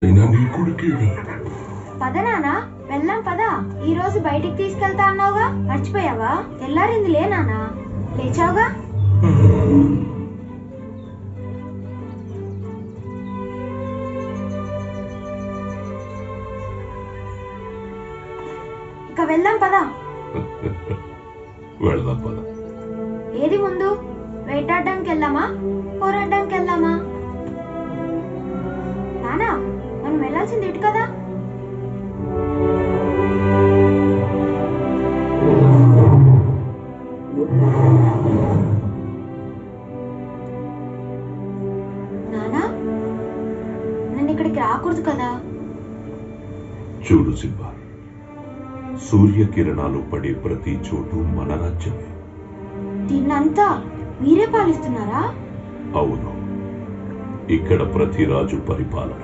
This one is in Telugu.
అయినా నీ కొడుకేగా. పద నానా వెళ్దాం పద. ఈ రోజు బయటికి తీసుకెళ్తా అన్నావుగా, మర్చిపోయావా? తెల్లారింది లే నానా, లేచావుగా. ఇక వెళ్దాం పద. వెళ్దాం పద. ఏది ముందు, వేటాడడానికి వెళ్దామా పోరాడడానికి వెళ్దామా? నానా మనం వెళ్ళాల్సింది ఇటు కదా. నానా నన్ను ఇక్కడికి రాకూడదు కదా. చూడు సింబా, సూర్యకిరణాలు పడే ప్రతి చోటు మన రాజ్యమే. దీన్నంతా మీరే పాలిస్తున్నారా? అవును, ఇక్కడ ప్రతి రాజు పరిపాలన